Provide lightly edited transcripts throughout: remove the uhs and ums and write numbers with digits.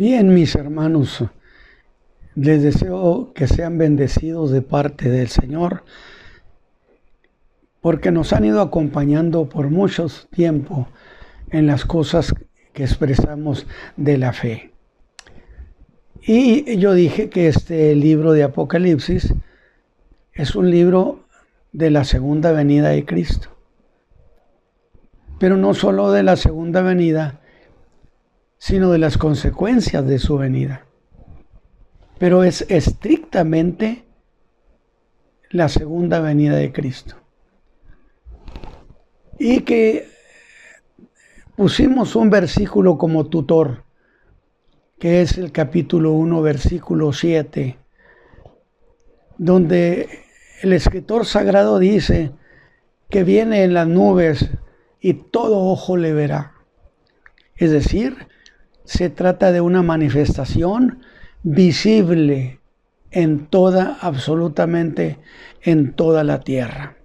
Bien, mis hermanos, les deseo que sean bendecidos de parte del Señor, porque nos han ido acompañando por mucho tiempo en las cosas que expresamos de la fe. Y yo dije que este libro de Apocalipsis es un libro de la segunda venida de Cristo. Pero no solo de la segunda venida, sino de las consecuencias de su venida. Pero es estrictamente la segunda venida de Cristo. Y que pusimos un versículo como tutor, que es el capítulo 1, versículo 7, donde el escritor sagrado dice que viene en las nubes y todo ojo le verá. Es decir, se trata de una manifestación visible en toda, absolutamente en toda la tierra.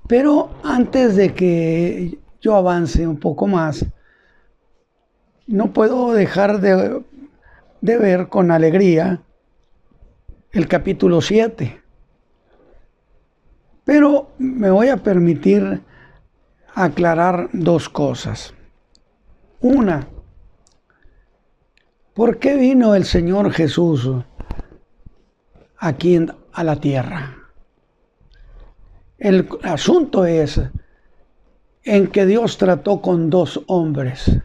Pero antes de que yo avance un poco más, no puedo dejar de ver con alegría el capítulo 7. Pero me voy a permitir aclarar dos cosas. Una, ¿por qué vino el Señor Jesús aquí a la tierra? El asunto es en que Dios trató con dos hombres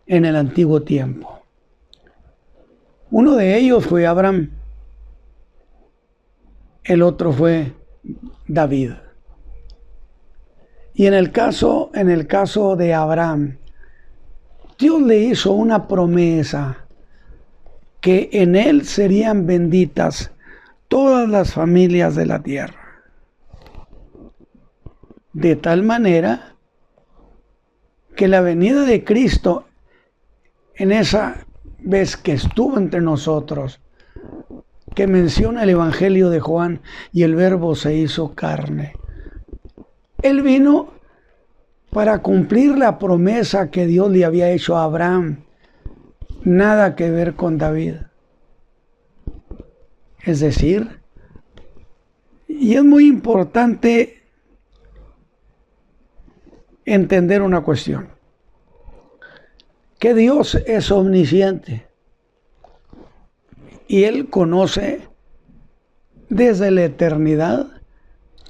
en el antiguo tiempo. Uno de ellos fue Abraham, el otro fue David. Y en el caso de Abraham, Dios le hizo una promesa que en él serían benditas todas las familias de la tierra. De tal manera que la venida de Cristo, en esa vez que estuvo entre nosotros, que menciona el Evangelio de Juan, y el Verbo se hizo carne. Él vino para cumplir la promesa que Dios le había hecho a Abraham. Nada que ver con David. Es decir, y es muy importante entender una cuestión, que Dios es omnisciente y Él conoce desde la eternidad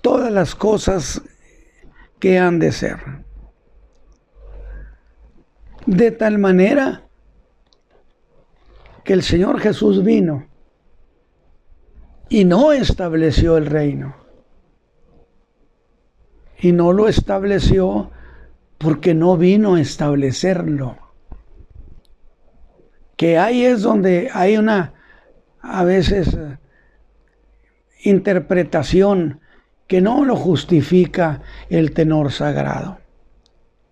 todas las cosas que han de ser. De tal manera que el Señor Jesús vino y no estableció el reino. Y no lo estableció porque no vino a establecerlo. Que ahí es donde hay una, a veces, interpretación que no lo justifica el tenor sagrado.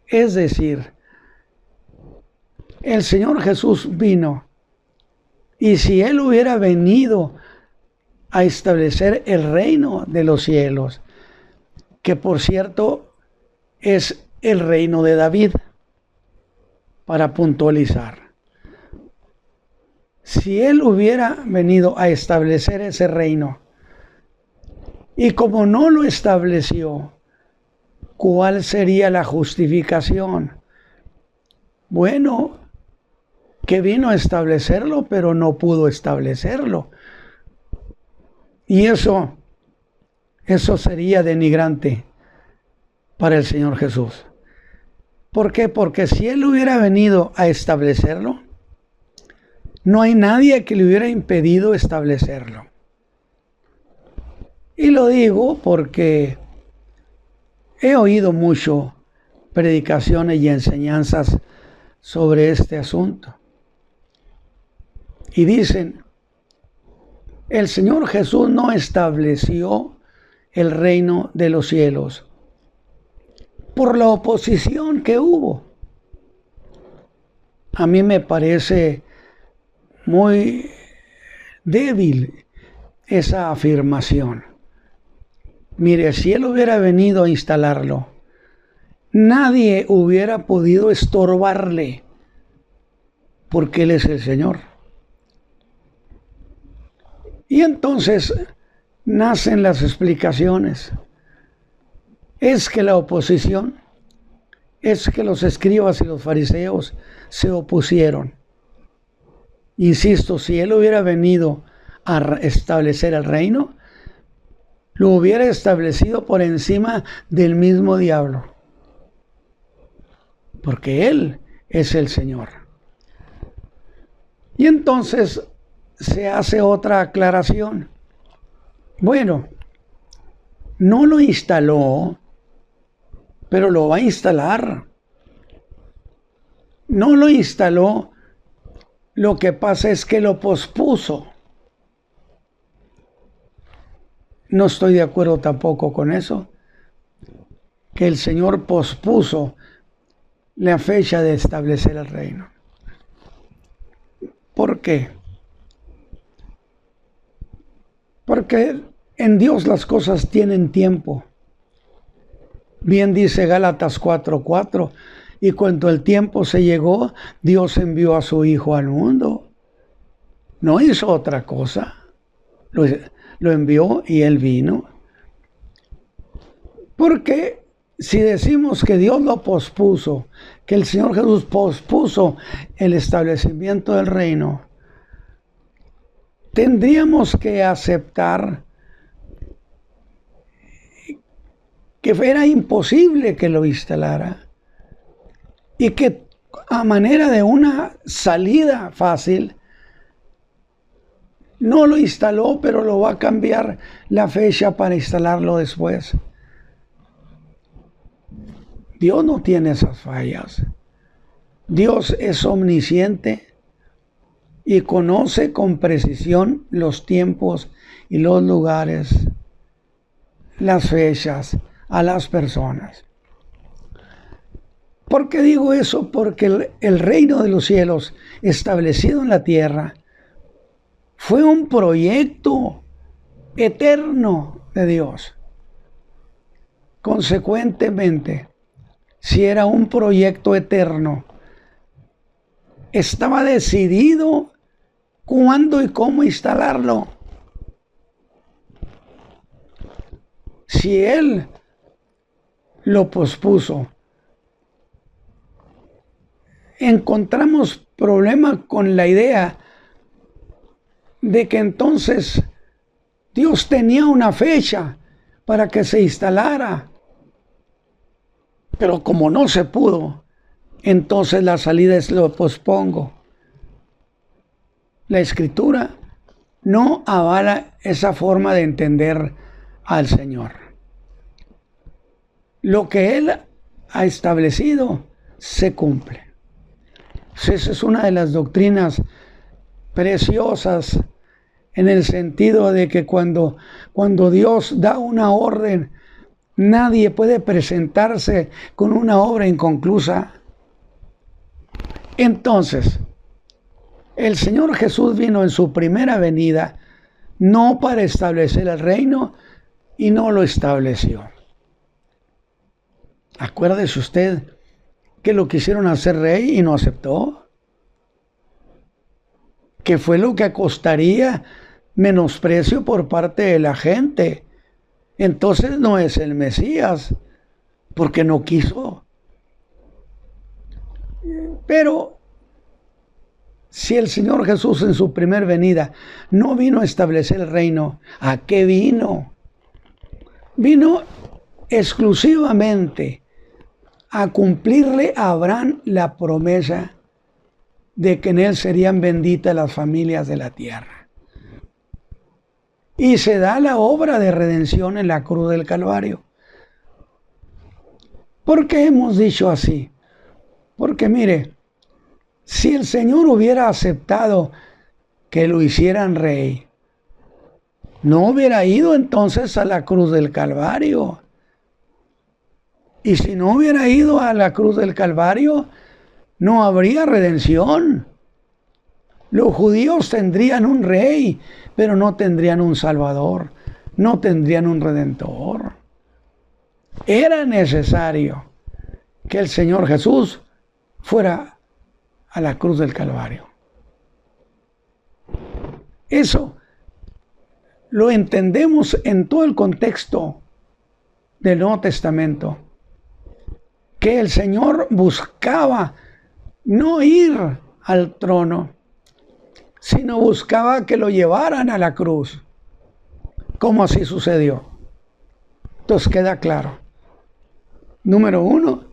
Es decir, el Señor Jesús vino, y si Él hubiera venido a establecer el reino de los cielos, que por cierto es el reino de David, para puntualizar. Si Él hubiera venido a establecer ese reino, y como no lo estableció, ¿cuál sería la justificación? Bueno, que vino a establecerlo, pero no pudo establecerlo. Y eso sería denigrante para el Señor Jesús. ¿Por qué? Porque si Él hubiera venido a establecerlo, no hay nadie que le hubiera impedido establecerlo. Y lo digo porque he oído mucho predicaciones y enseñanzas sobre este asunto. Y dicen, el Señor Jesús no estableció el reino de los cielos por la oposición que hubo. A mí me parece muy débil esa afirmación. Mire, si Él hubiera venido a instalarlo, nadie hubiera podido estorbarle, porque Él es el Señor. Y entonces nacen las explicaciones. Es que la oposición, es que los escribas y los fariseos se opusieron. Insisto, si Él hubiera venido a establecer el reino, lo hubiera establecido por encima del mismo diablo, porque Él es el Señor. Y entonces se hace otra aclaración. Bueno, no lo instaló, pero lo va a instalar. No lo instaló, lo que pasa es que lo pospuso. No estoy de acuerdo tampoco con eso, que el Señor pospuso la fecha de establecer el reino. ¿Por qué? Porque en Dios las cosas tienen tiempo. Bien dice Gálatas 4:4, y cuando el tiempo se llegó, Dios envió a su Hijo al mundo. No hizo otra cosa. Lo envió y Él vino. Porque si decimos que Dios lo pospuso, que el Señor Jesús pospuso el establecimiento del reino, tendríamos que aceptar que era imposible que lo instalara y que a manera de una salida fácil no lo instaló, pero lo va a cambiar la fecha para instalarlo después. Dios no tiene esas fallas. Dios es omnisciente y conoce con precisión los tiempos y los lugares, las fechas, a las personas. ¿Por qué digo eso? Porque el reino de los cielos establecido en la tierra fue un proyecto eterno de Dios. Consecuentemente, si era un proyecto eterno, estaba decidido cuándo y cómo instalarlo. Si Él lo pospuso, encontramos problema con la idea de que entonces Dios tenía una fecha para que se instalara, pero como no se pudo, entonces la salida es lo pospongo. La Escritura no avala esa forma de entender al Señor. Lo que Él ha establecido se cumple. Esa es una de las doctrinas preciosas, en el sentido de que cuando Dios da una orden, nadie puede presentarse con una obra inconclusa. Entonces, el Señor Jesús vino en su primera venida no para establecer el reino, y no lo estableció. Acuérdese usted que lo quisieron hacer rey y no aceptó, que fue lo que costaría menosprecio por parte de la gente. Entonces no es el Mesías, porque no quiso. Pero si el Señor Jesús en su primer venida no vino a establecer el reino, ¿a qué vino? Vino exclusivamente a cumplirle a Abraham la promesa de que en él serían benditas las familias de la tierra. Y se da la obra de redención en la cruz del Calvario. ¿Por qué hemos dicho así? Porque mire, si el Señor hubiera aceptado que lo hicieran rey, no hubiera ido entonces a la cruz del Calvario. Y si no hubiera ido a la cruz del Calvario, no habría redención. Los judíos tendrían un rey, pero no tendrían un salvador, no tendrían un redentor. Era necesario que el Señor Jesús fuera a la cruz del Calvario. Eso lo entendemos en todo el contexto del Nuevo Testamento, que el Señor buscaba no ir al trono, sino buscaba que lo llevaran a la cruz, como así sucedió. Entonces queda claro. Número 1,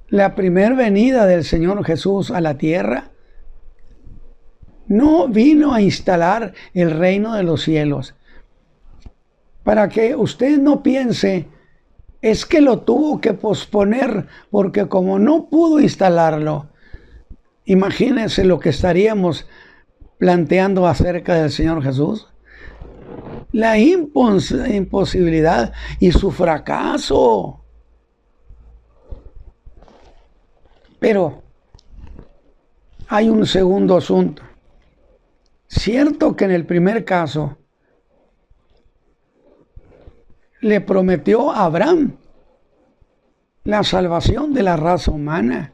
la primera venida del Señor Jesús a la tierra no vino a instalar el reino de los cielos. Para que usted no piense, es que lo tuvo que posponer, porque como no pudo instalarlo, imagínense lo que estaríamos planteando acerca del Señor Jesús. La imposibilidad y su fracaso. Pero hay un segundo asunto. Cierto que en el primer caso le prometió a Abraham la salvación de la raza humana.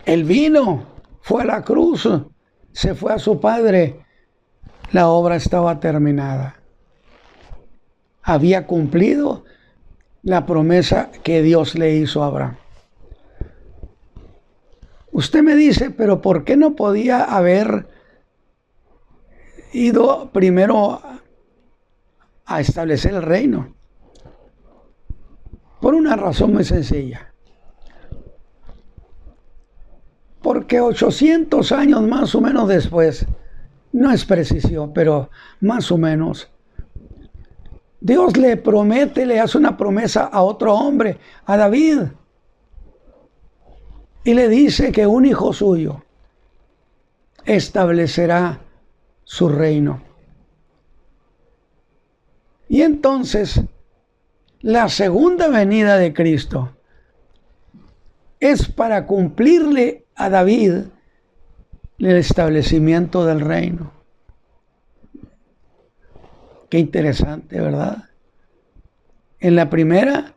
Él vino, fue a la cruz, se fue a su padre. La obra estaba terminada. Había cumplido la promesa que Dios le hizo a Abraham. Usted me dice, pero ¿por qué no podía haber ido primero a establecer el reino? Por una razón muy sencilla. Porque 800 años más o menos después, no es preciso, pero más o menos, Dios le promete, le hace una promesa a otro hombre, a David, y le dice que un hijo suyo establecerá su reino. Y entonces, la segunda venida de Cristo es para cumplirle a David el establecimiento del reino. Qué interesante, ¿verdad? En la primera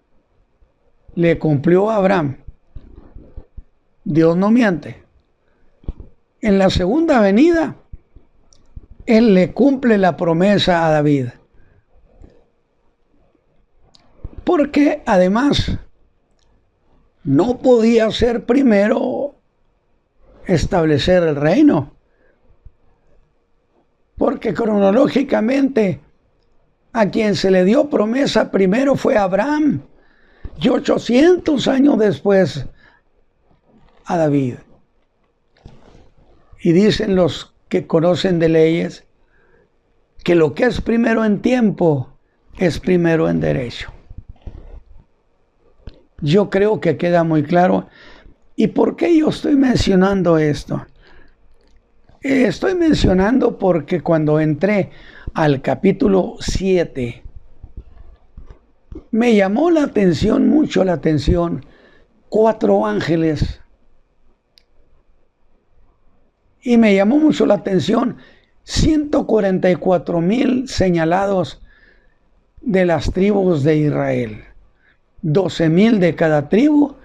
le cumplió a Abraham. Dios no miente. En la segunda venida, Él le cumple la promesa a David. Porque además no podía ser primero establecer el reino. Porque cronológicamente a quien se le dio promesa primero fue Abraham. Y 800 años después a David. Y dicen los que conocen de leyes que lo que es primero en tiempo es primero en derecho. Yo creo que queda muy claro. ¿Y por qué yo estoy mencionando esto? Estoy mencionando porque cuando entré al capítulo 7, me llamó la atención, mucho la atención, 4 ángeles. Y me llamó mucho la atención 144,000 señalados de las tribus de Israel. 12,000 de cada tribu,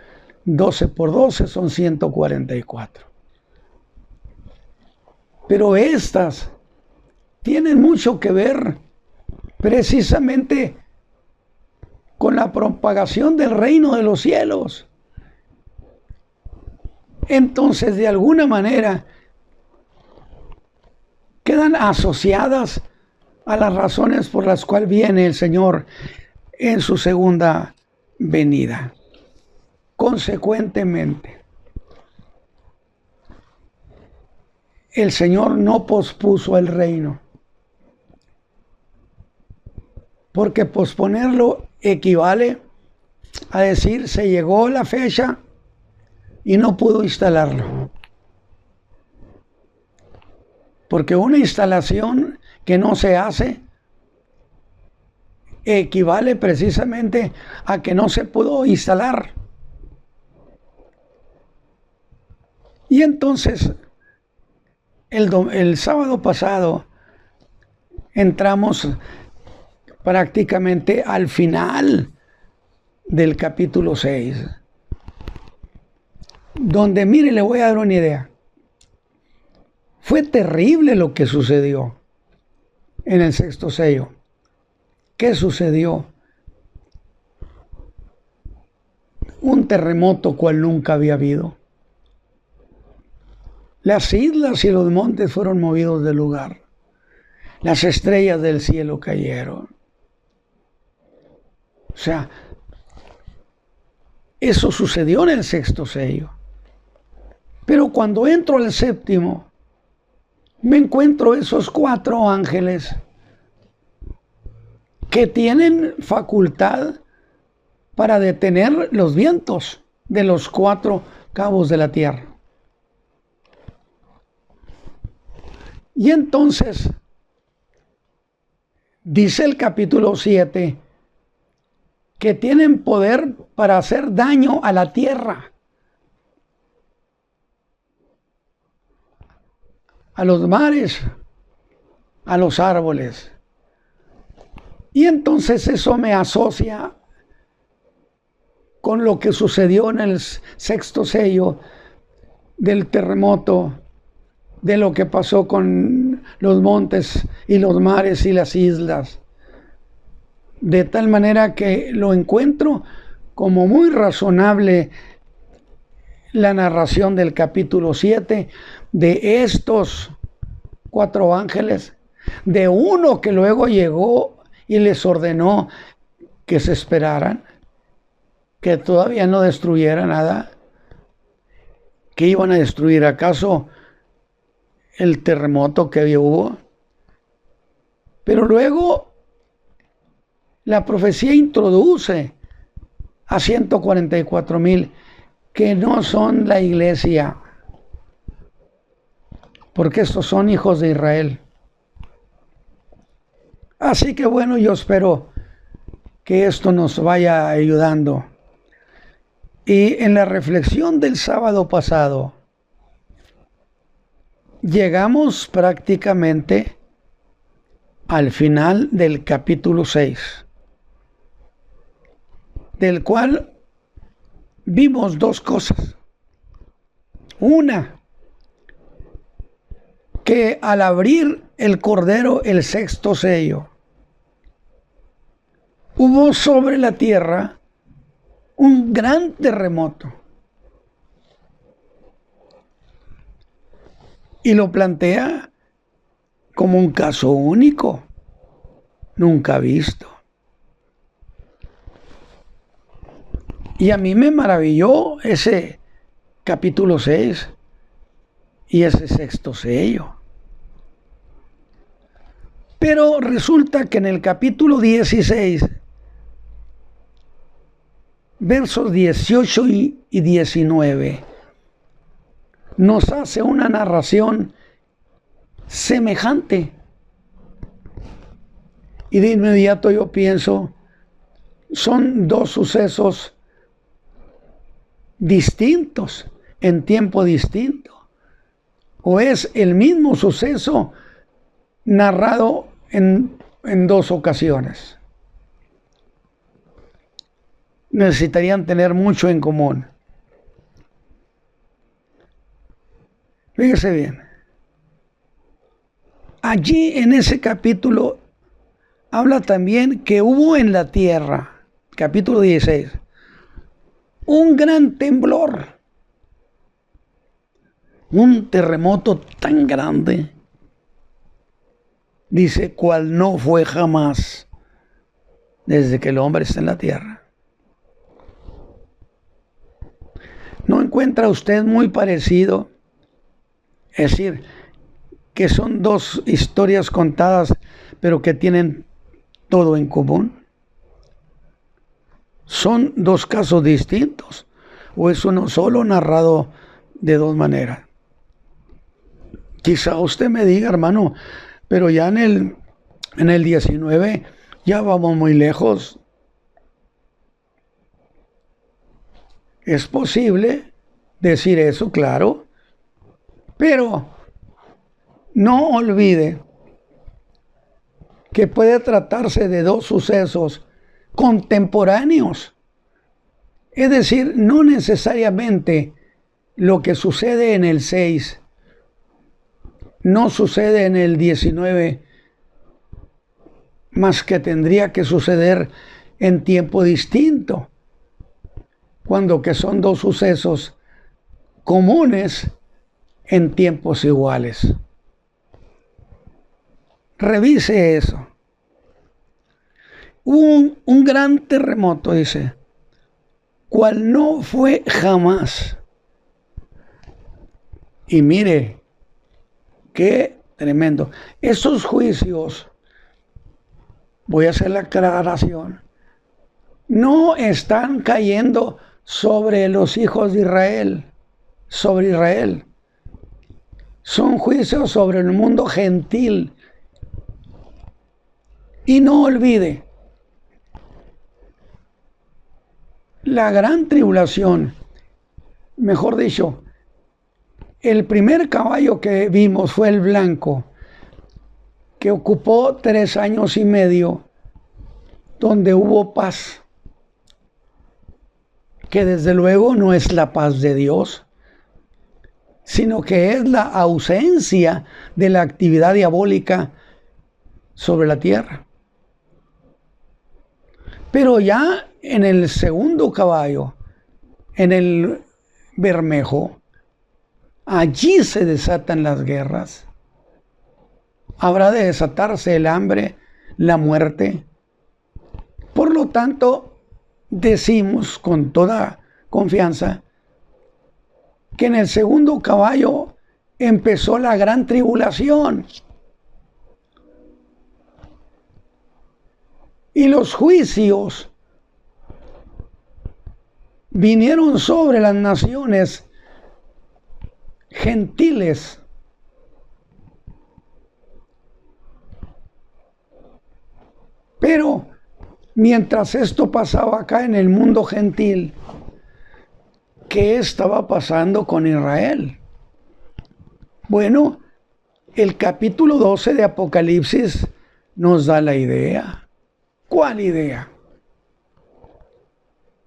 12 por 12 son 144. Pero estas tienen mucho que ver precisamente con la propagación del reino de los cielos. Entonces, de alguna manera, quedan asociadas a las razones por las cuales viene el Señor en su segunda venida. Consecuentemente, el Señor no pospuso el reino, porque posponerlo equivale a decir se llegó la fecha y no pudo instalarlo. Porque una instalación que no se hace equivale precisamente a que no se pudo instalar. Y entonces, el sábado pasado, entramos prácticamente al final del capítulo 6, donde, mire, le voy a dar una idea. Fue terrible lo que sucedió en el sexto sello. ¿Qué sucedió? Un terremoto cual nunca había habido. Las islas y los montes fueron movidos del lugar. Las estrellas del cielo cayeron. O sea, eso sucedió en el sexto sello. Pero cuando entro al séptimo, me encuentro esos 4 ángeles que tienen facultad para detener los vientos de los 4 cabos de la tierra. Y entonces, dice el capítulo 7, que tienen poder para hacer daño a la tierra, a los mares, a los árboles. Y entonces eso me asocia con lo que sucedió en el sexto sello del terremoto, de lo que pasó con los montes y los mares y las islas. De tal manera que lo encuentro como muy razonable la narración del capítulo 7 de estos 4 ángeles, de uno que luego llegó y les ordenó que se esperaran, que todavía no destruyera nada. ¿Qué iban a destruir? ¿Acaso el terremoto que hubo? Pero luego la profecía introduce a 144,000 que no son la iglesia, porque estos son hijos de Israel. Así que bueno, yo espero que esto nos vaya ayudando. Y en la reflexión del sábado pasado, llegamos prácticamente al final del capítulo 6, del cual vimos 2 cosas. Una, que al abrir el Cordero el sexto sello, hubo sobre la tierra un gran terremoto. Y lo plantea como un caso único, nunca visto. Y a mí me maravilló ese capítulo 6 y ese sexto sello. Pero resulta que en el capítulo 16, versos 18 y 19, nos hace una narración semejante. Y de inmediato yo pienso, son 2 sucesos distintos, en tiempo distinto. O es el mismo suceso narrado en 2 ocasiones. Necesitarían tener mucho en común. Fíjese bien. Allí en ese capítulo habla también que hubo en la tierra, capítulo 16, un gran temblor, un terremoto tan grande, dice, cual no fue jamás desde que el hombre está en la tierra. ¿No encuentra usted muy parecido? Es decir, que son 2 historias contadas, pero que tienen todo en común. ¿Son 2 casos distintos? ¿O es uno solo narrado de 2 maneras? Quizá usted me diga, hermano, pero ya en el 19 ya vamos muy lejos. Es posible decir eso, claro, pero no olvide que puede tratarse de 2 sucesos contemporáneos. Es decir, no necesariamente lo que sucede en el 6 no sucede en el 19, más que tendría que suceder en tiempo distinto, cuando que son dos sucesos comunes en tiempos iguales. Revise eso. Hubo un gran terremoto, dice, cual no fue jamás. Y mire, qué tremendo. Estos juicios, voy a hacer la aclaración, no están cayendo sobre los hijos de Israel, sobre Israel. Son juicios sobre el mundo gentil. Y no olvide, la gran tribulación, mejor dicho, el primer caballo que vimos fue el blanco, que ocupó 3 años y medio, donde hubo paz, que desde luego no es la paz de Dios, sino que es la ausencia de la actividad diabólica sobre la tierra. Pero ya en el segundo caballo, en el Bermejo, allí se desatan las guerras. Habrá de desatarse el hambre, la muerte. Por lo tanto, decimos con toda confianza que en el segundo caballo empezó la gran tribulación. Y los juicios vinieron sobre las naciones gentiles. Pero mientras esto pasaba acá en el mundo gentil, ¿qué estaba pasando con Israel? Bueno, el capítulo 12 de Apocalipsis nos da la idea. ¿Cuál idea?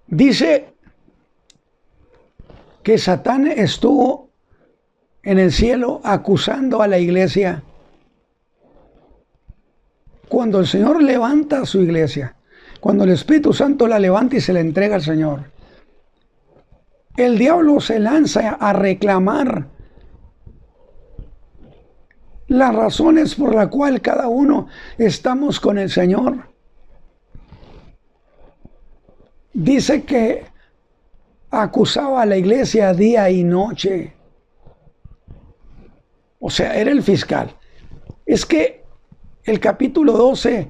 Dice que Satán estuvo en el cielo acusando a la iglesia. Cuando el Señor levanta a su iglesia, cuando el Espíritu Santo la levanta y se la entrega al Señor, el diablo se lanza a reclamar las razones por las cuales cada uno estamos con el Señor. Dice que acusaba a la iglesia día y noche. O sea, era el fiscal. Es que el capítulo 12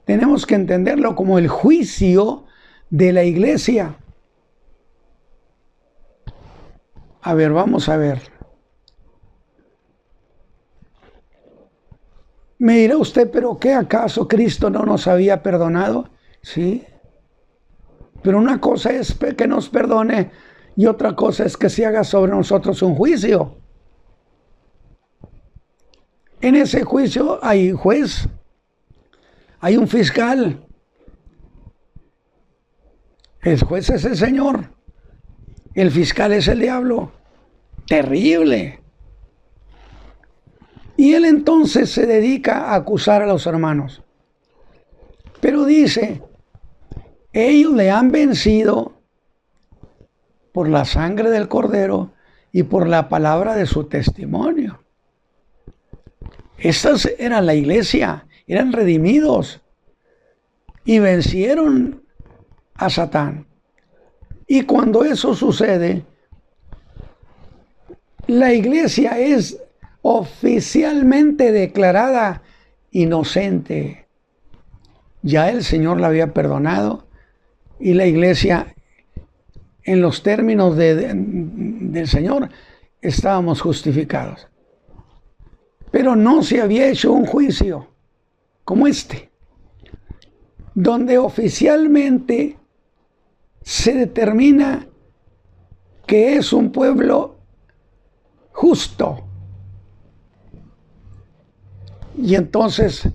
tenemos que entenderlo como el juicio de la iglesia. A ver, vamos a ver. Me dirá usted, ¿pero qué acaso Cristo no nos había perdonado? Sí. Pero una cosa es que nos perdone y otra cosa es que se haga sobre nosotros un juicio. En ese juicio hay juez, hay un fiscal. El juez es el Señor, el fiscal es el diablo. Terrible. Y él entonces se dedica a acusar a los hermanos. Pero dice, ellos le han vencido por la sangre del Cordero y por la palabra de su testimonio. Estas eran la iglesia, eran redimidos y vencieron a Satán. Y cuando eso sucede, la iglesia es oficialmente declarada inocente. Ya el Señor la había perdonado y la iglesia, en los términos del Señor, estábamos justificados. Pero no se había hecho un juicio como este, donde oficialmente se determina que es un pueblo justo. Y entonces,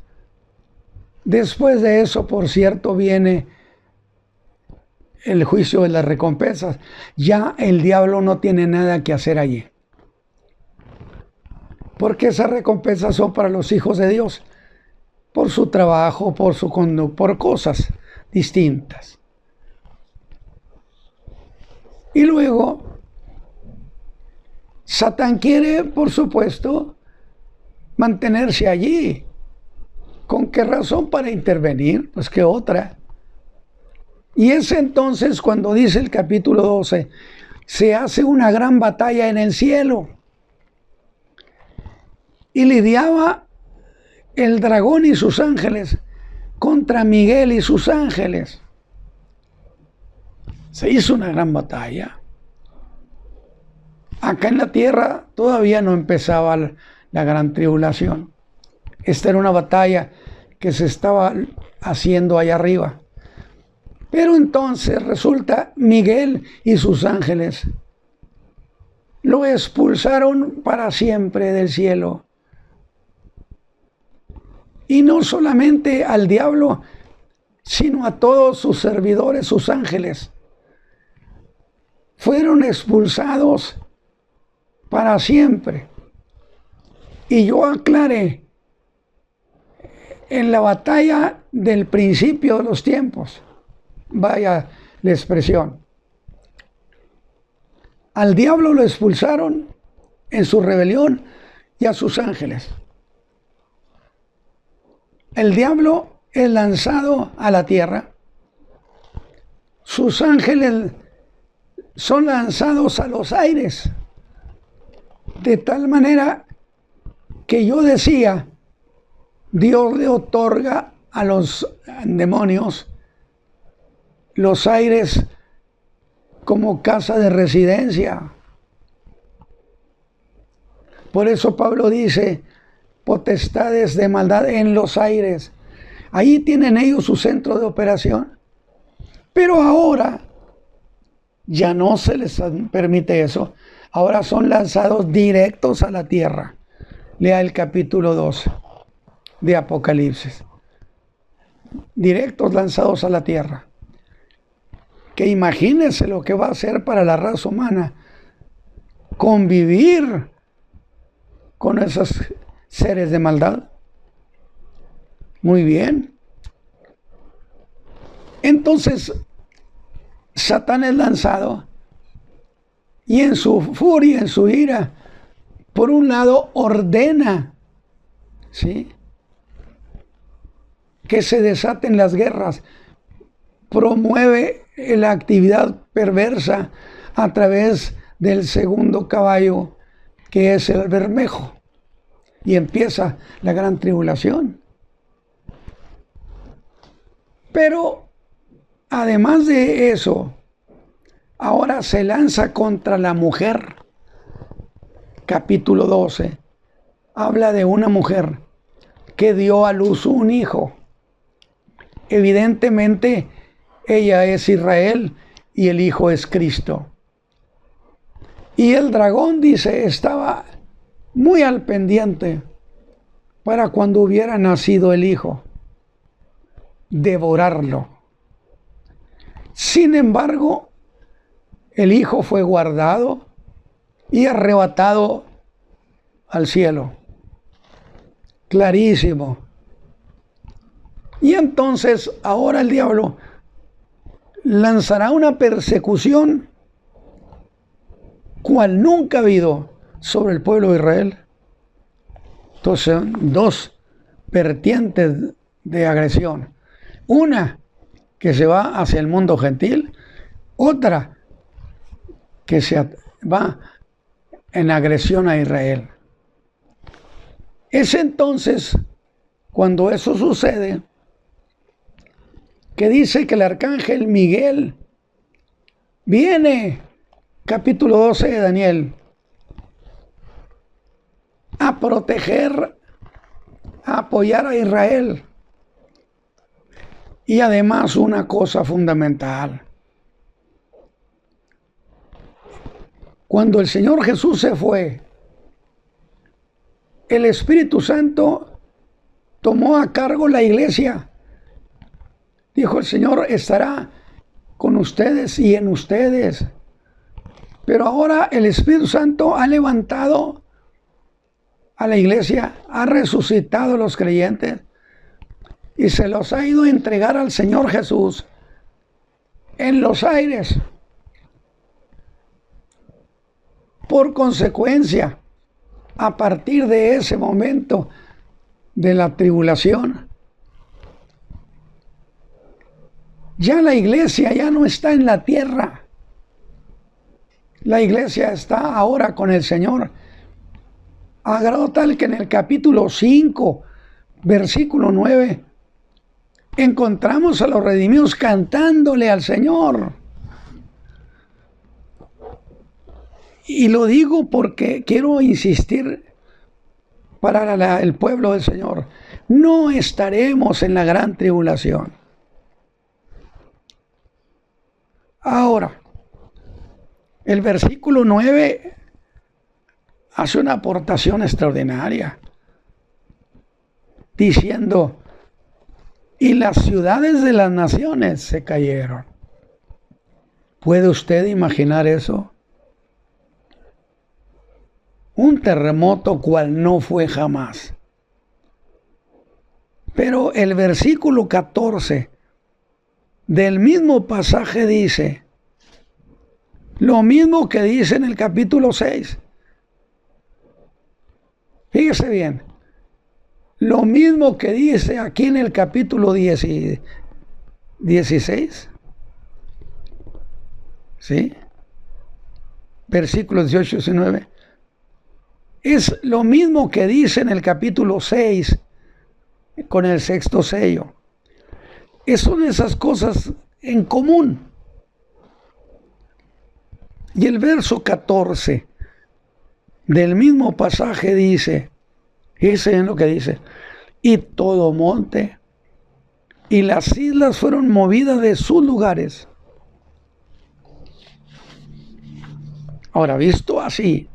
después de eso, por cierto, viene el juicio de las recompensas. Ya el diablo no tiene nada que hacer allí. porque esas recompensas son para los hijos de Dios, por su trabajo, por su conducta, por cosas distintas. Y luego, Satán quiere, por supuesto, mantenerse allí. ¿Con qué razón? Para intervenir, pues qué otra. Y es entonces cuando dice el capítulo 12, se hace una gran batalla en el cielo. Y lidiaba el dragón y sus ángeles contra Miguel y sus ángeles. Se hizo una gran batalla. Acá en la tierra todavía no empezaba la gran tribulación. Esta era una batalla que se estaba haciendo allá arriba. Pero entonces resulta Miguel y sus ángeles lo expulsaron para siempre del cielo. Y no solamente al diablo, sino a todos sus servidores, sus ángeles. Fueron expulsados para siempre. Y yo aclaré en la batalla del principio de los tiempos, vaya la expresión, al diablo lo expulsaron en su rebelión y a sus ángeles. El diablo es lanzado a la tierra, sus ángeles son lanzados a los aires, de tal manera que yo decía, Dios le otorga a los demonios los aires como casa de residencia. Por eso Pablo dice, potestades de maldad en los aires. Ahí tienen ellos su centro de operación. Pero ahora ya no se les permite eso. Ahora son lanzados directos a la tierra. Lea el capítulo 12 de Apocalipsis. Directos lanzados a la tierra. Que imagínense lo que va a ser para la raza humana convivir con esos seres de maldad. Muy bien. Entonces, Satán es lanzado y en su furia, en su ira, por un lado ordena, ¿sí?, que se desaten las guerras, promueve la actividad perversa a través del segundo caballo, que es el Bermejo, y empieza la gran tribulación. Pero además de eso, ahora se lanza contra la mujer. Capítulo 12 habla de una mujer que dio a luz un hijo. Evidentemente, ella es Israel y el hijo es Cristo. Y el dragón, dice, estaba muy al pendiente para cuando hubiera nacido el hijo, devorarlo. Sin embargo, el hijo fue guardado y arrebatado al cielo. Clarísimo. Y entonces ahora el diablo lanzará una persecución cual nunca ha habido sobre el pueblo de Israel. Entonces, dos vertientes de agresión. Una que se va hacia el mundo gentil, otra que se va en agresión a Israel. Es entonces cuando eso sucede que dice que el arcángel Miguel viene, capítulo 12 de Daniel, a proteger, a apoyar a Israel. Y además una cosa fundamental. Cuando el Señor Jesús se fue, el Espíritu Santo tomó a cargo la iglesia. Dijo, el Señor estará con ustedes y en ustedes. Pero ahora el Espíritu Santo ha levantado a la iglesia, ha resucitado a los creyentes y se los ha ido a entregar al Señor Jesús en los aires. Por consecuencia, a partir de ese momento de la tribulación, ya la iglesia ya no está en la tierra. La iglesia está ahora con el Señor. A grado tal que en el capítulo 5, versículo 9, encontramos a los redimidos cantándole al Señor. Y lo digo porque quiero insistir para el pueblo del Señor. No estaremos en la gran tribulación. Ahora, el versículo 9 hace una aportación extraordinaria, diciendo, y las ciudades de las naciones se cayeron. ¿Puede usted imaginar eso? Un terremoto cual no fue jamás. Pero el versículo 14 del mismo pasaje dice lo mismo que dice en el capítulo 6. Fíjese bien, lo mismo que dice aquí en el capítulo 16. ¿Sí? Versículos 18 y 19. Es lo mismo que dice en el capítulo 6 con el sexto sello. Son esas cosas en común. Y el verso 14 del mismo pasaje dice, fíjense en lo que dice, y todo monte y las islas fueron movidas de sus lugares. Ahora, visto así,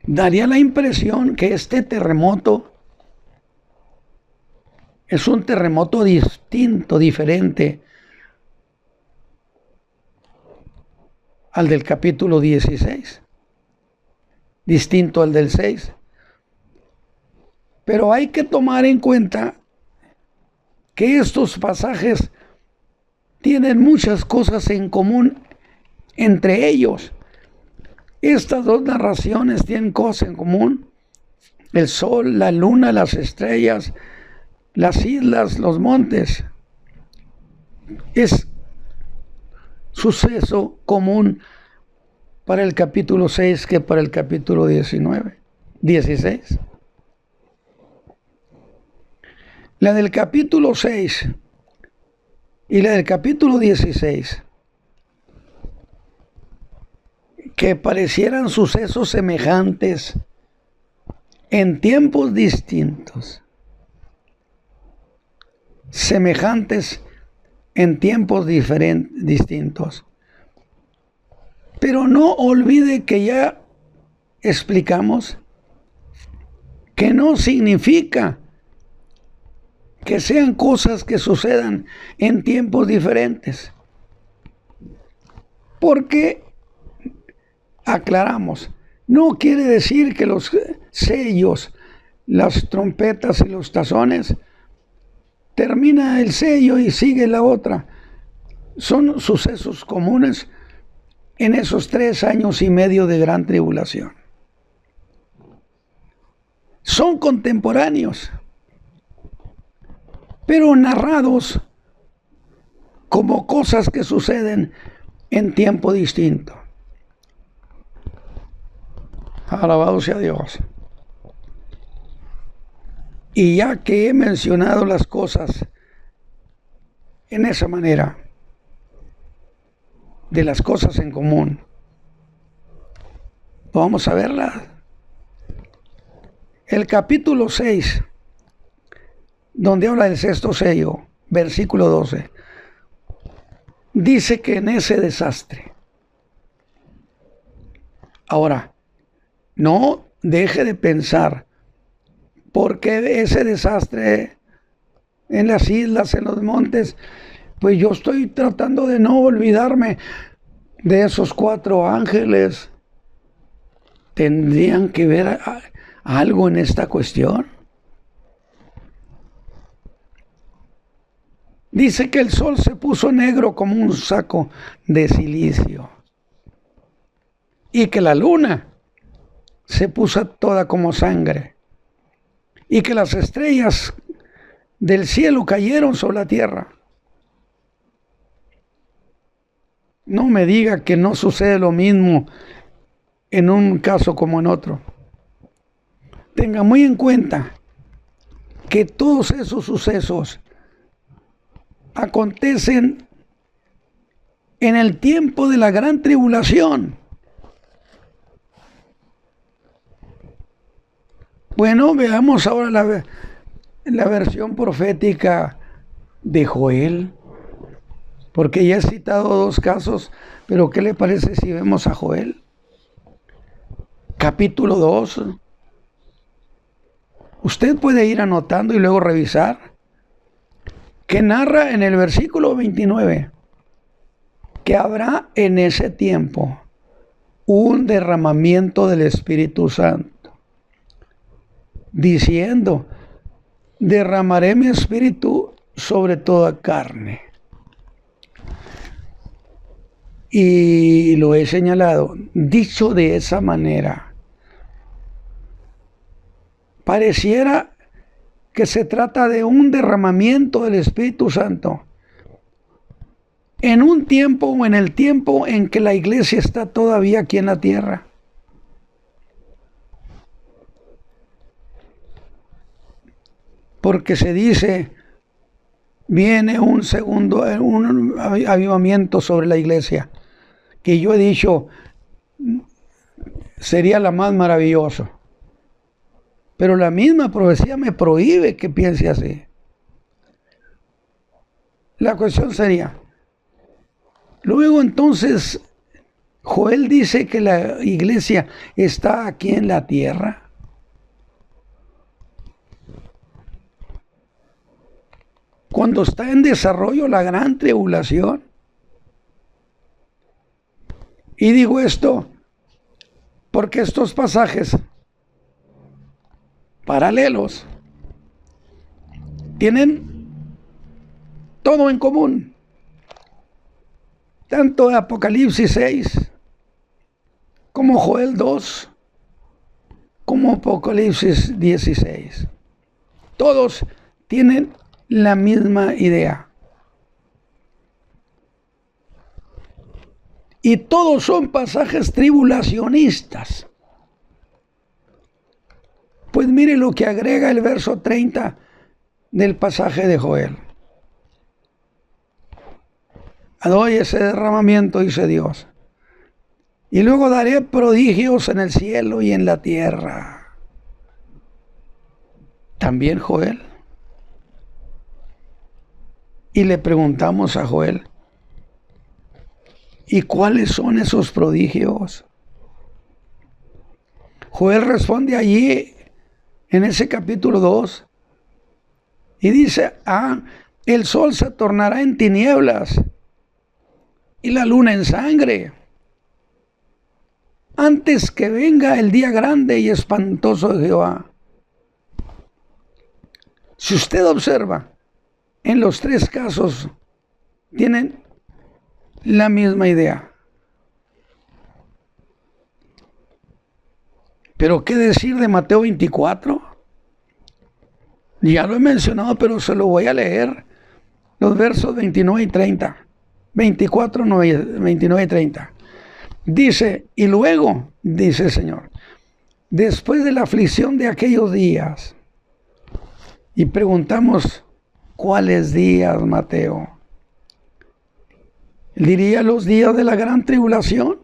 daría la impresión que este terremoto es un terremoto distinto, diferente al del capítulo 16, distinto al del 6. Pero hay que tomar en cuenta que estos pasajes tienen muchas cosas en común entre ellos. Estas dos narraciones tienen cosas en común: el sol, la luna, las estrellas, las islas, los montes. Es suceso común para el capítulo 6 que para el capítulo 16. La del capítulo 6 y la del capítulo 16, que parecieran sucesos semejantes en tiempos distintos, semejantes en tiempos distintos. Pero no olvide que ya explicamos que no significa que sean cosas que sucedan en tiempos diferentes. Porque, aclaramos, no quiere decir que los sellos, las trompetas y los tazones, termina el sello y sigue la otra. Son sucesos comunes en esos 3 años y medio de gran tribulación. Son contemporáneos, pero narrados como cosas que suceden en tiempo distinto. Alabado sea Dios. Y ya que he mencionado las cosas en esa manera, de las cosas en común, vamos a verlas. El capítulo 6, donde habla del sexto sello, versículo 12, dice que en ese desastre. Ahora, no deje de pensar, ¿por qué ese desastre en las islas, en los montes? Pues yo estoy tratando de no olvidarme de esos 4 ángeles ¿Tendrían que ver algo en esta cuestión? Dice que el sol se puso negro como un saco de silicio y que la luna se puso toda como sangre y que las estrellas del cielo cayeron sobre la tierra. No me diga que no sucede lo mismo en un caso como en otro. Tenga muy en cuenta que todos esos sucesos acontecen en el tiempo de la gran tribulación. Bueno, veamos ahora la versión profética de Joel, porque ya he citado dos casos, pero ¿qué le parece si vemos a Joel? Capítulo 2. Usted puede ir anotando y luego revisar, que narra en el versículo 29 que habrá en ese tiempo un derramamiento del Espíritu Santo, diciendo: derramaré mi espíritu sobre toda carne. Y lo he señalado, dicho de esa manera, pareciera que se trata de un derramamiento del Espíritu Santo en un tiempo o en el tiempo en que la iglesia está todavía aquí en la tierra. Porque se dice, viene un segundo, un avivamiento sobre la iglesia, que yo he dicho sería la más maravilloso. Pero la misma profecía me prohíbe que piense así. La cuestión sería, luego entonces, Joel dice que la iglesia está aquí en la tierra. Cuando está en desarrollo la gran tribulación. Y digo esto porque estos pasajes paralelos tienen todo en común. Tanto Apocalipsis 6 como Joel 2 como Apocalipsis 16. Todos tienen la misma idea. Y todos son pasajes tribulacionistas. Pues mire lo que agrega el verso 30 del pasaje de Joel. Doy ese derramamiento, dice Dios, y luego daré prodigios en el cielo y en la tierra. También Joel. Y le preguntamos a Joel, ¿y cuáles son esos prodigios? Joel responde allí en ese capítulo 2 y dice: el sol se tornará en tinieblas y la luna en sangre, antes que venga el día grande y espantoso de Jehová. Si usted observa, en los tres casos tienen la misma idea. Pero ¿qué decir de Mateo 24? Ya lo he mencionado, pero se lo voy a leer. Los versos 29 y 30. 24, 29 y 30. Dice, y luego, dice el Señor, después de la aflicción de aquellos días. Y preguntamos, ¿cuáles días, Mateo? Diría los días de la gran tribulación,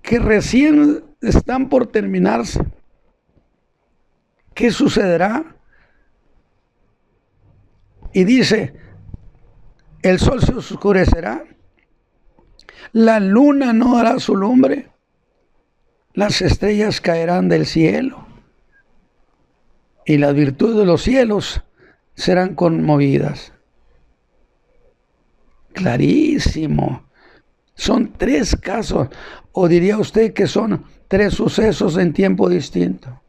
que recién están por terminarse. ¿Qué sucederá? Y dice, el sol se oscurecerá, la luna no dará su lumbre, las estrellas caerán del cielo y las virtudes de los cielos serán conmovidas. Clarísimo. Son 3 casos, o diría usted que son 3 sucesos en tiempo distinto.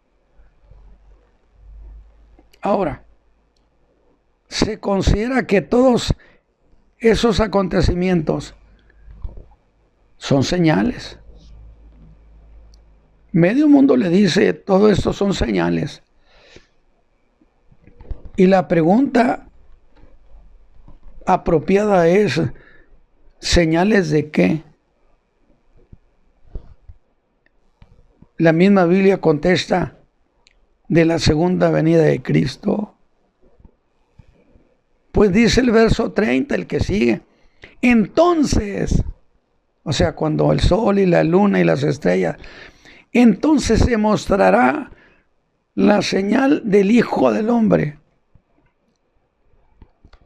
Ahora, se considera que todos esos acontecimientos son señales. Medio mundo le dice, todo esto son señales. Y la pregunta apropiada es, ¿señales de qué? La misma Biblia contesta, de la segunda venida de Cristo. Pues dice el verso 30, el que sigue, entonces, o sea, cuando el sol y la luna y las estrellas, entonces se mostrará la señal del Hijo del Hombre,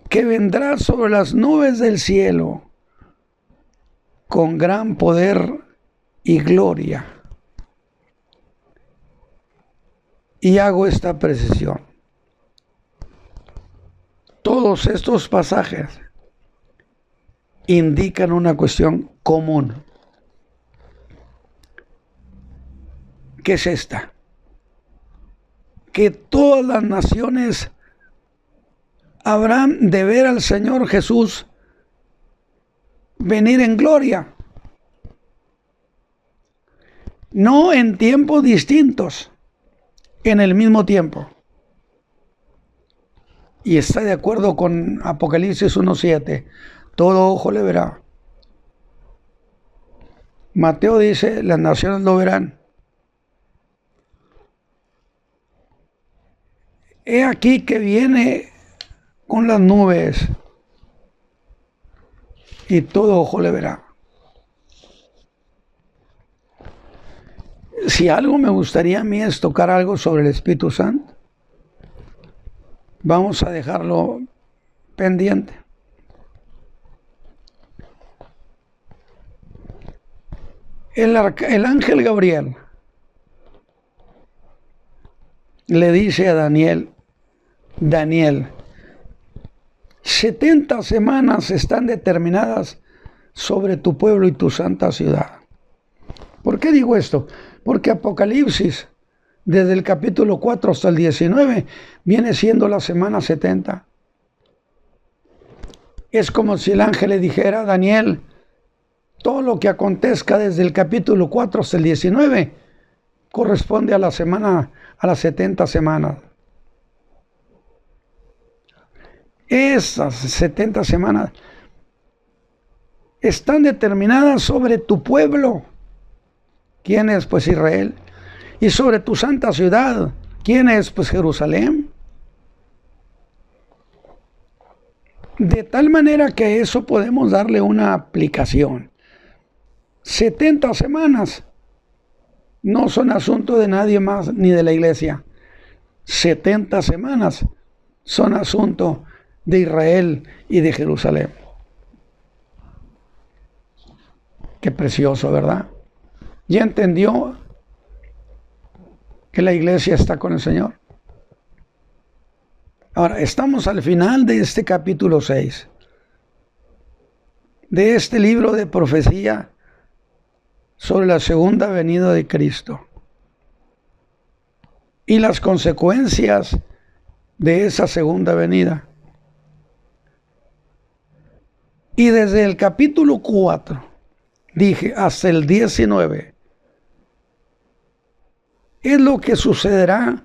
que vendrá sobre las nubes del cielo con gran poder y gloria. Y hago esta precisión. Todos estos pasajes indican una cuestión común. ¿Qué es esta? Que todas las naciones habrán de ver al Señor Jesús venir en gloria. No en tiempos distintos, en el mismo tiempo. Y está de acuerdo con Apocalipsis 1:7. Todo ojo le verá. Mateo dice, las naciones lo verán. He aquí que viene con las nubes y todo ojo le verá. Si algo me gustaría a mí es tocar algo sobre el Espíritu Santo, vamos a dejarlo pendiente. El ángel Gabriel le dice a Daniel, 70 semanas están determinadas sobre tu pueblo y tu santa ciudad. ¿Por qué digo esto? Porque Apocalipsis, desde el capítulo 4 hasta el 19, viene siendo la semana 70. Es como si el ángel le dijera a Daniel, todo lo que acontezca desde el capítulo 4 hasta el 19 corresponde a la semana, a las 70 semanas. Esas 70 semanas están determinadas sobre tu pueblo. ¿Quién es? Pues Israel. Y sobre tu santa ciudad. ¿Quién es? Pues Jerusalén. De tal manera que a eso podemos darle una aplicación. 70 semanas no son asunto de nadie más ni de la iglesia. 70 semanas son asunto de Israel y de Jerusalén. Qué precioso, ¿verdad? ¿Ya entendió que la iglesia está con el Señor? Ahora, estamos al final de este capítulo 6, de este libro de profecía sobre la segunda venida de Cristo y las consecuencias de esa segunda venida. Y desde el capítulo 4, dije, hasta el 19, es lo que sucederá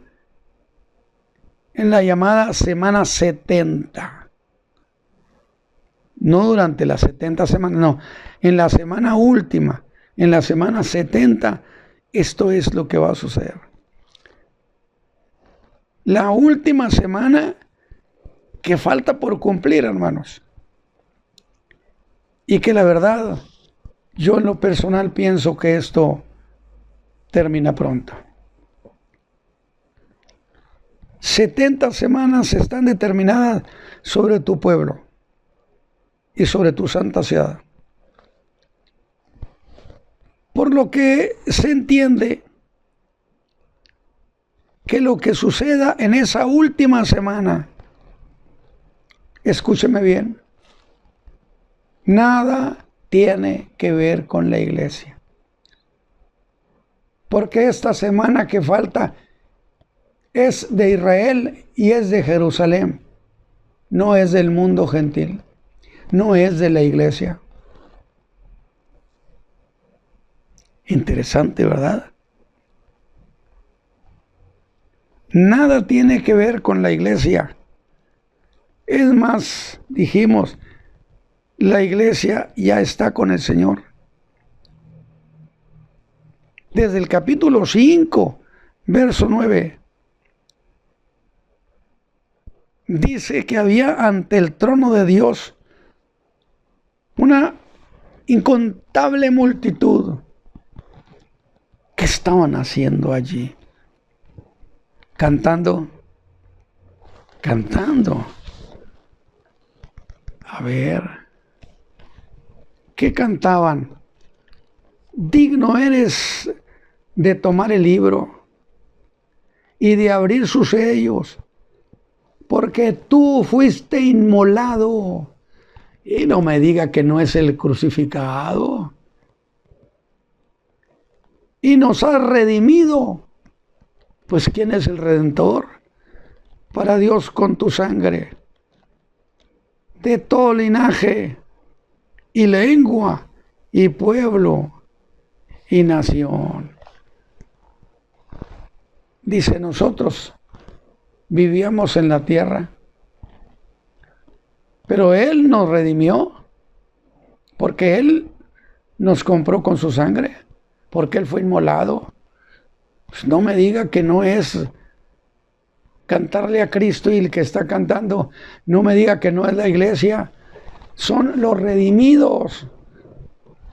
en la llamada semana 70. No durante las 70 semanas, no, en la semana última, en la semana 70, esto es lo que va a suceder. La última semana que falta por cumplir, hermanos. Y que la verdad, yo en lo personal pienso que esto termina pronto. 70 semanas están determinadas sobre tu pueblo y sobre tu santa ciudad. Por lo que se entiende que lo que suceda en esa última semana, escúcheme bien, nada tiene que ver con la iglesia. Porque esta semana que falta es de Israel y es de Jerusalén. No es del mundo gentil. No es de la iglesia. Interesante, ¿verdad? Nada tiene que ver con la iglesia. Es más, dijimos, la iglesia ya está con el Señor. Desde el capítulo 5, verso 9, dice que había ante el trono de Dios una incontable multitud. ¿Qué estaban haciendo allí? Cantando. A ver, ¿qué cantaban? Digno eres de tomar el libro y de abrir sus sellos, porque tú fuiste inmolado. Y no me diga que no es el crucificado. Y nos has redimido. Pues ¿quién es el Redentor? Para Dios con tu sangre. De todo linaje y lengua y pueblo y nación. Dice, nosotros vivíamos en la tierra, pero Él nos redimió, porque Él nos compró con su sangre, porque Él fue inmolado. Pues no me diga que no es cantarle a Cristo, y el que está cantando, no me diga que no es la iglesia. Son los redimidos,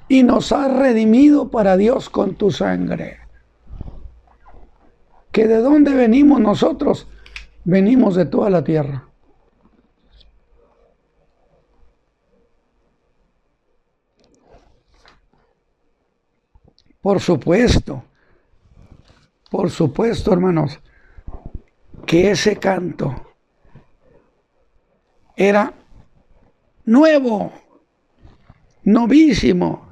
y nos has redimido para Dios con tu sangre. ¿Que de dónde venimos nosotros? Venimos de toda la tierra. Por supuesto, hermanos, que ese canto era nuevo, novísimo,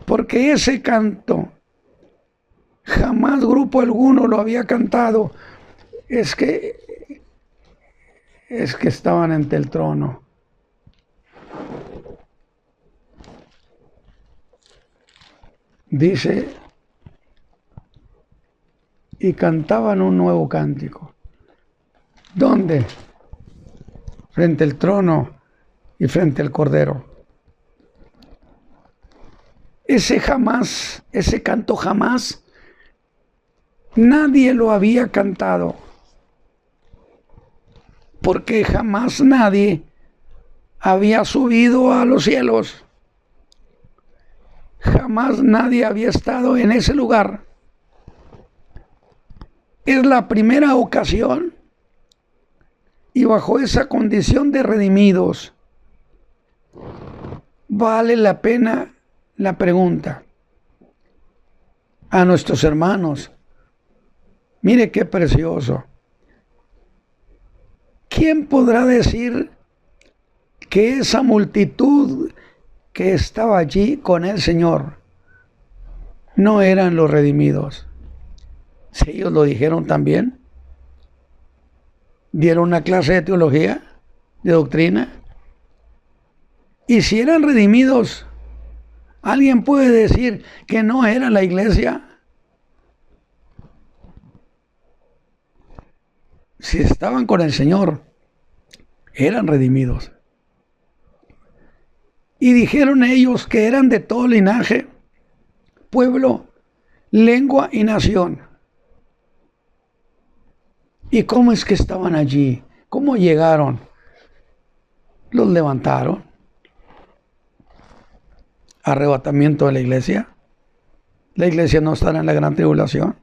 porque ese canto jamás grupo alguno lo había cantado. Es que estaban ante el trono. Dice, y cantaban un nuevo cántico. ¿Dónde? Frente al trono y frente al Cordero. Ese canto jamás, nadie lo había cantado. Porque jamás nadie había subido a los cielos. Jamás nadie había estado en ese lugar. Es la primera ocasión, y bajo esa condición de redimidos, vale la pena la pregunta a nuestros hermanos. Mire qué precioso. ¿Quién podrá decir que esa multitud que estaba allí con el Señor no eran los redimidos? Si ellos lo dijeron también, dieron una clase de teología, de doctrina, y si eran redimidos, ¿alguien puede decir que no era la iglesia? Si estaban con el Señor, eran redimidos. Y dijeron ellos que eran de todo linaje, pueblo, lengua y nación. ¿Y cómo es que estaban allí? ¿Cómo llegaron? ¿Los levantaron? ¿Arrebatamiento de la iglesia? ¿La iglesia no estará en la gran tribulación?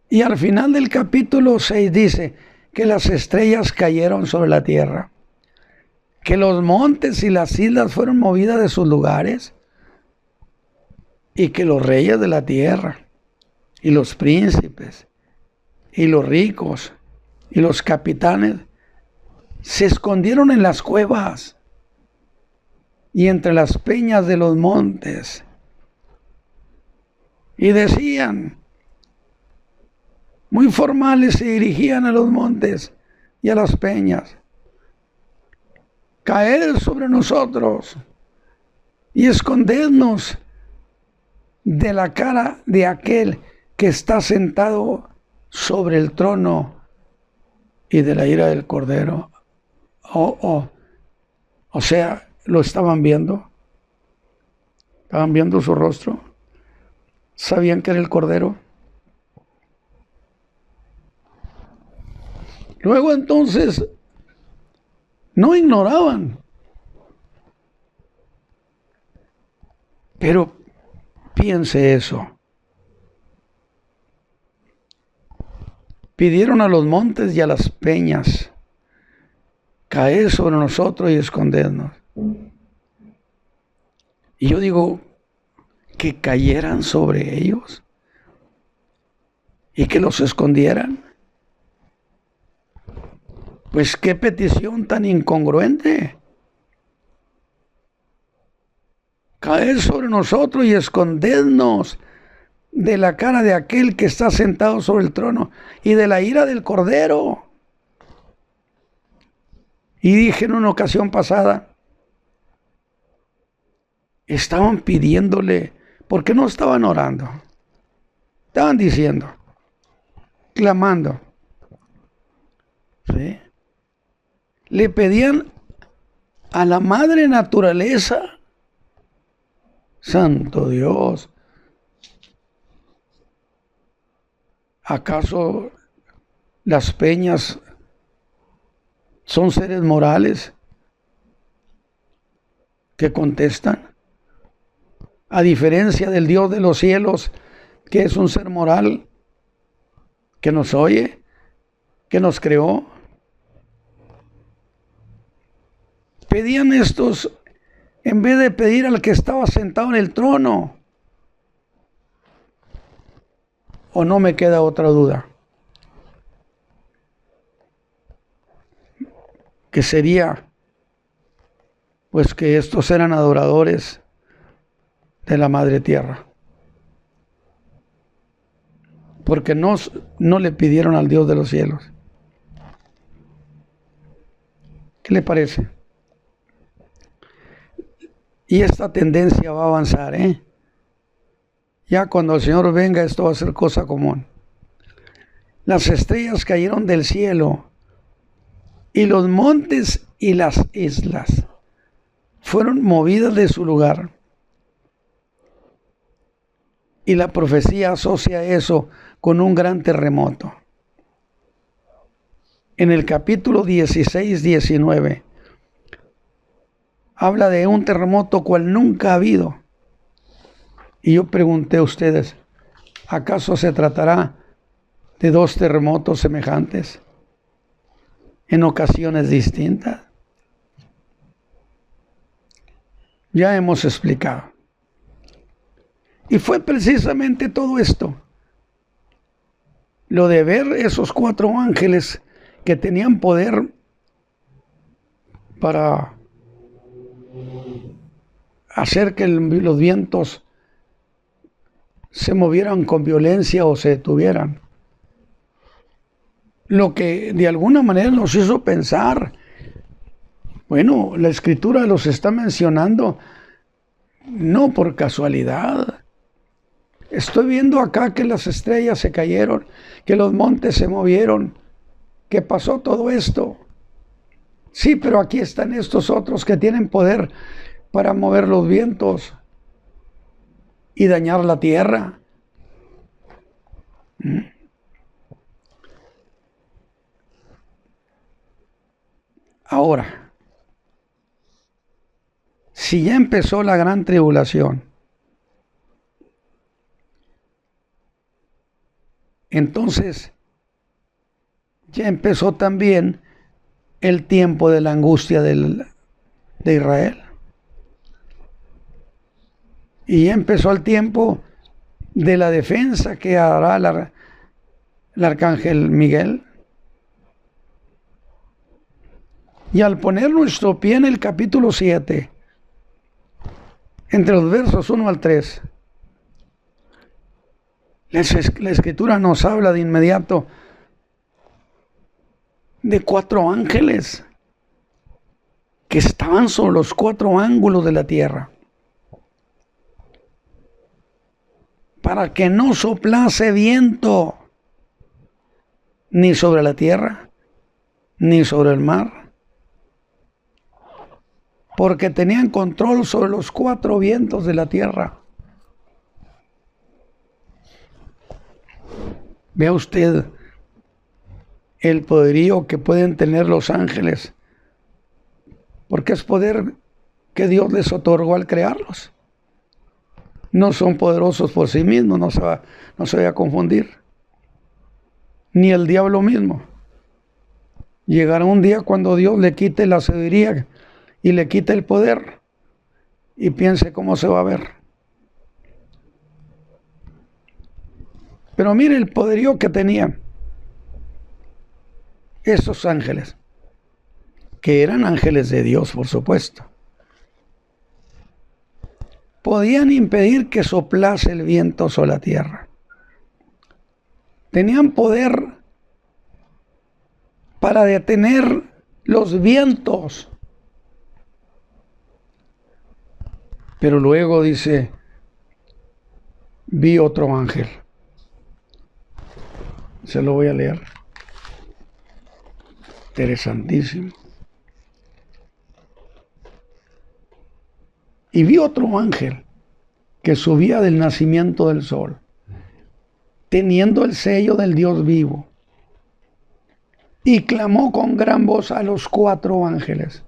Y al final del capítulo 6 dice que las estrellas cayeron sobre la tierra, que los montes y las islas fueron movidas de sus lugares, y que los reyes de la tierra, y los príncipes, y los ricos, y los capitanes, se escondieron en las cuevas y entre las peñas de los montes. Y decían, muy formales, se dirigían a los montes y a las peñas: caed sobre nosotros y escondednos de la cara de aquel que está sentado sobre el trono y de la ira del Cordero. O sea, lo estaban viendo su rostro, sabían que era el Cordero. Luego entonces no ignoraban, pero piense eso. Pidieron a los montes y a las peñas: caed sobre nosotros y escondednos. Y yo digo, que cayeran sobre ellos y que los escondieran. Pues qué petición tan incongruente. Caed sobre nosotros y escondednos de la cara de aquel que está sentado sobre el trono y de la ira del Cordero. Y dije en una ocasión pasada, estaban pidiéndole, porque no estaban orando, estaban diciendo, clamando, ¿sí? Le pedían a la madre naturaleza. Santo Dios, ¿acaso las peñas son seres morales que contestan? A diferencia del Dios de los cielos, que es un ser moral, que nos oye, que nos creó. Pedían estos, en vez de pedir al que estaba sentado en el trono. ¿O no me queda otra duda? Que sería, pues, que estos eran adoradores de la Madre Tierra. Porque no le pidieron al Dios de los cielos. ¿Qué le parece? Y esta tendencia va a avanzar, ¿eh? Ya cuando el Señor venga, esto va a ser cosa común. Las estrellas cayeron del cielo y los montes y las islas fueron movidas de su lugar. Y la profecía asocia eso con un gran terremoto. En el capítulo 16-19 habla de un terremoto cual nunca ha habido. Y yo pregunté a ustedes, ¿acaso se tratará de dos terremotos semejantes en ocasiones distintas? Ya hemos explicado. Y fue precisamente todo esto, lo de ver esos 4 ángeles que tenían poder para hacer que los vientos se movieran con violencia o se detuvieran. Lo que de alguna manera nos hizo pensar, bueno, la Escritura los está mencionando no por casualidad. Estoy viendo acá que las estrellas se cayeron, que los montes se movieron, que pasó todo esto. Sí, pero aquí están estos otros que tienen poder para mover los vientos y dañar la tierra. Ahora, si ya empezó la gran tribulación, entonces ya empezó también el tiempo de la angustia de Israel. Y ya empezó el tiempo de la defensa que hará el arcángel Miguel. Y al poner nuestro pie en el capítulo 7, entre los versos 1 al 3, la Escritura nos habla de inmediato de 4 ángeles que estaban sobre los 4 ángulos de la tierra, para que no soplase viento ni sobre la tierra, ni sobre el mar, porque tenían control sobre los 4 vientos de la tierra. Vea usted el poderío que pueden tener los ángeles, porque es poder que Dios les otorgó al crearlos. No son poderosos por sí mismos, no se vaya a confundir. Ni el diablo mismo. Llegará un día cuando Dios le quite la sabiduría y le quite el poder, y piense cómo se va a ver. Pero mire el poderío que tenían esos ángeles, que eran ángeles de Dios, por supuesto. Podían impedir que soplase el viento sobre la tierra. Tenían poder para detener los vientos. Pero luego dice, vi otro ángel. Se lo voy a leer. Interesantísimo. Y vi otro ángel que subía del nacimiento del sol, teniendo el sello del Dios vivo, y clamó con gran voz a los 4 ángeles,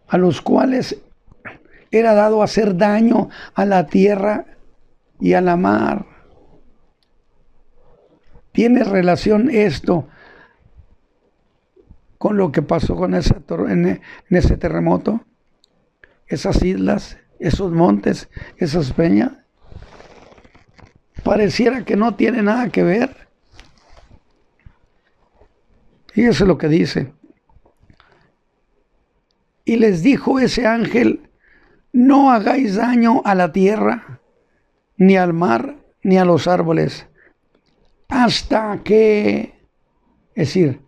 a los cuales era dado hacer daño a la tierra y a la mar. ¿Tiene relación esto con lo que pasó con en ese terremoto? Esas islas, esos montes, esas peñas, pareciera que no tiene nada que ver. Fíjese lo que dice. Y les dijo ese ángel, no hagáis daño a la tierra, ni al mar, ni a los árboles, hasta que, es decir,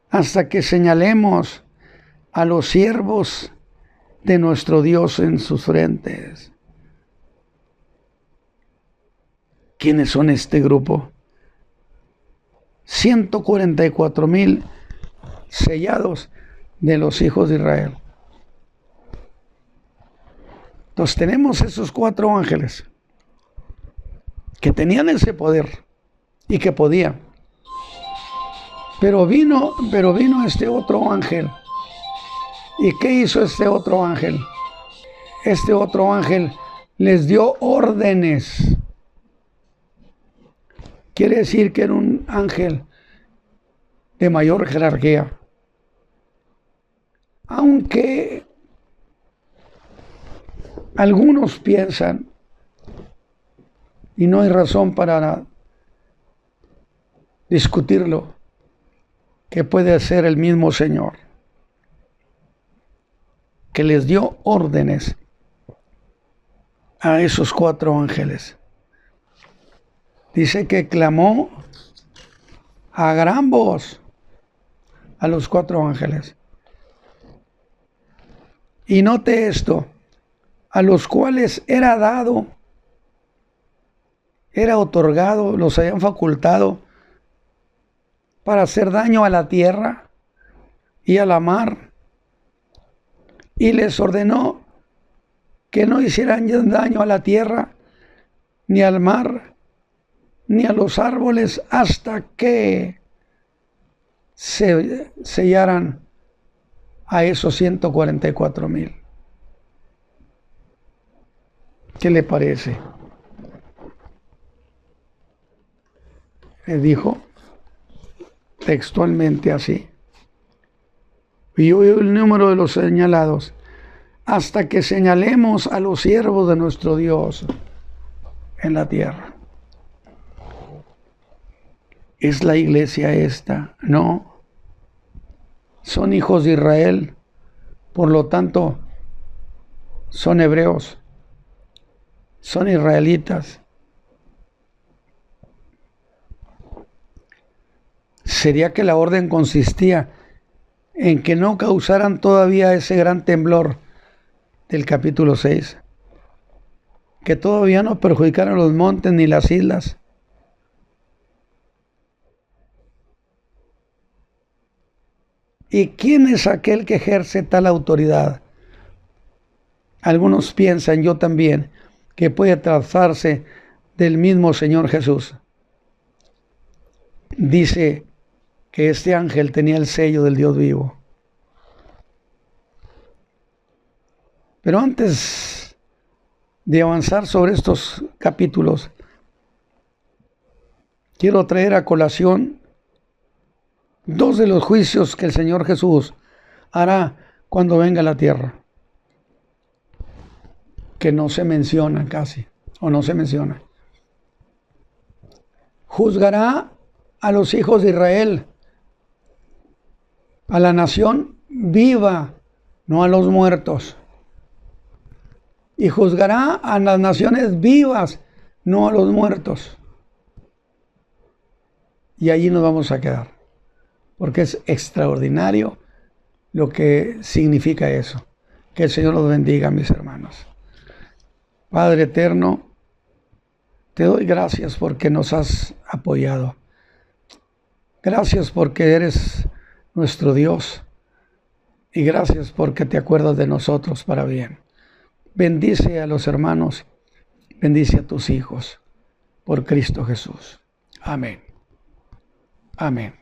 hasta que señalemos a los siervos de nuestro Dios en sus frentes. ¿Quiénes son este grupo? 144,000 sellados de los hijos de Israel. Entonces tenemos esos 4 ángeles que tenían ese poder y que podían. Pero vino este otro ángel. ¿Y qué hizo este otro ángel? Este otro ángel les dio órdenes. Quiere decir que era un ángel de mayor jerarquía. Aunque algunos piensan, y no hay razón para discutirlo, que puede ser el mismo Señor, que les dio órdenes a esos 4 ángeles. Dice que clamó a gran voz a los 4 ángeles. Y note esto, a los cuales era dado, era otorgado, los habían facultado para hacer daño a la tierra y a la mar. Y les ordenó que no hicieran daño a la tierra, ni al mar, ni a los árboles, hasta que se sellaran a esos 144,000. ¿Qué le parece? Le dijo textualmente así. Y hoy el número de los señalados, hasta que señalemos a los siervos de nuestro Dios en la tierra. ¿Es la iglesia esta? No. son hijos de Israel, por lo tanto, son hebreos, son israelitas. ¿Sería que la orden consistía en que no causaran todavía ese gran temblor del capítulo 6? Que todavía no perjudicaran los montes ni las islas. ¿Y quién es aquel que ejerce tal autoridad? Algunos piensan, yo también, que puede tratarse del mismo Señor Jesús. Dice que este ángel tenía el sello del Dios vivo. Pero antes de avanzar sobre estos capítulos, quiero traer a colación dos de los juicios que el Señor Jesús hará cuando venga a la tierra, que no se mencionan casi, o no se menciona. Juzgará a los hijos de Israel, a la nación viva, no a los muertos. Y juzgará a las naciones vivas, no a los muertos. Y allí nos vamos a quedar, porque es extraordinario lo que significa eso. Que el Señor los bendiga, mis hermanos. Padre eterno, te doy gracias porque nos has apoyado. Gracias porque eres nuestro Dios. Y gracias porque te acuerdas de nosotros para bien. Bendice a los hermanos, bendice a tus hijos, por Cristo Jesús. Amén. Amén.